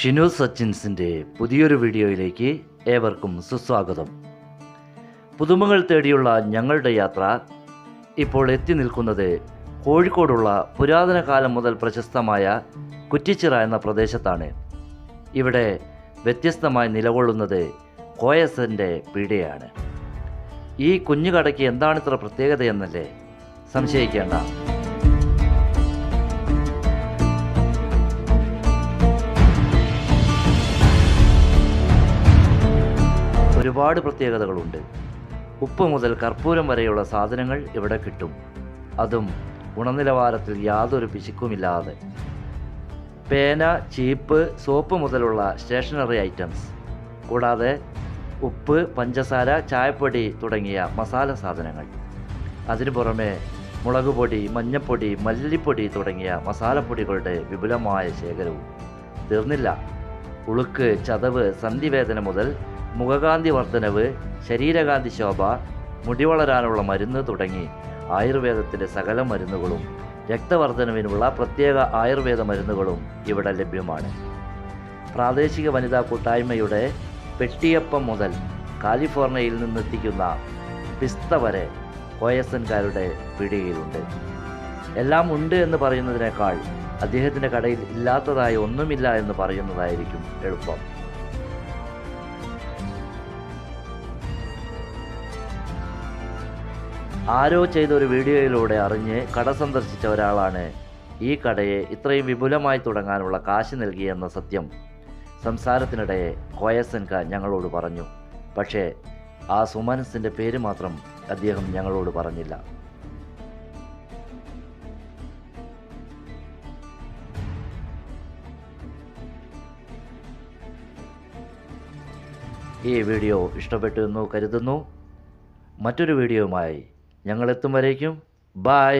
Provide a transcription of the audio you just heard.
ഷിനു സച്ചിൻസിൻ്റെ പുതിയൊരു വീഡിയോയിലേക്ക് ഏവർക്കും സുസ്വാഗതം. പുതുമകൾ തേടിയുള്ള ഞങ്ങളുടെ യാത്ര ഇപ്പോൾ എത്തി നിൽക്കുന്നത് കോഴിക്കോടുള്ള പുരാതന കാലം മുതൽ പ്രശസ്തമായ കുറ്റിച്ചിറ എന്ന പ്രദേശത്താണ്. ഇവിടെ വ്യത്യസ്തമായി നിലകൊള്ളുന്നത് കോയസൻ്റെ പീടികയാണ്. ഈ കുഞ്ഞു കടയ്ക്ക് എന്താണിത്ര പ്രത്യേകതയെന്നല്ലേ സംശയിക്കേണ്ട. ഒരുപാട് പ്രത്യേകതകളുണ്ട്. ഉപ്പ് മുതൽ കർപ്പൂരം വരെയുള്ള സാധനങ്ങൾ ഇവിടെ കിട്ടും, അതും ഗുണനിലവാരത്തിൽ യാതൊരു പിശുക്കുമില്ലാതെ. പേന, ചീപ്പ്, സോപ്പ് മുതലുള്ള സ്റ്റേഷനറി ഐറ്റംസ്, കൂടാതെ ഉപ്പ്, പഞ്ചസാര, ചായപ്പൊടി തുടങ്ങിയ മസാല സാധനങ്ങൾ. അതിനു പുറമെ മുളക് പൊടി, മഞ്ഞപ്പൊടി, മല്ലിപ്പൊടി തുടങ്ങിയ മസാലപ്പൊടികളുടെ വിപുലമായ ശേഖരവും. തീർന്നില്ല, ഉളുക്ക്, ചതവ്, സന്ധിവേദന മുതൽ മുഖകാന്തി വർധനവ്, ശരീരകാന്തി ശോഭ, മുടി വളരാനുള്ള മരുന്ന് തുടങ്ങി ആയുർവേദത്തിൻ്റെ സകല മരുന്നുകളും രക്തവർധനവിനുള്ള പ്രത്യേക ആയുർവേദ മരുന്നുകളും ഇവിടെ ലഭ്യമാണ്. പ്രാദേശിക വനിതാ കൂട്ടായ്മയുടെ പെട്ടിയപ്പം മുതൽ കാലിഫോർണിയയിൽ നിന്നെത്തിക്കുന്ന പിസ്ത വരെ കോയസൻകാരുടെ പീടികയിലുണ്ട്. എല്ലാം ഉണ്ട് എന്ന് പറയുന്നതിനേക്കാൾ അദ്ദേഹത്തിൻ്റെ കടയിൽ ഇല്ലാത്തതായി ഒന്നുമില്ല എന്ന് പറയുന്നതായിരിക്കും എളുപ്പം. ആരോ ചെയ്ത ഒരു വീഡിയോയിലൂടെ അറിഞ്ഞ് കട സന്ദർശിച്ച ഒരാളാണ് ഈ കടയെ ഇത്രയും വിപുലമായി തുടങ്ങാനുള്ള കാശ് നൽകിയെന്ന സത്യം സംസാരത്തിനിടെ കോയസൻക ഞങ്ങളോട് പറഞ്ഞു. പക്ഷേ ആ സുമനസിൻ്റെ പേര് മാത്രം അദ്ദേഹം ഞങ്ങളോട് പറഞ്ഞില്ല. ഈ വീഡിയോ ഇഷ്ടപ്പെട്ടു എന്ന് കരുതുന്നു. മറ്റൊരു വീഡിയോയുമായി ഞങ്ങളെത്തും വരേക്കും ബായ്.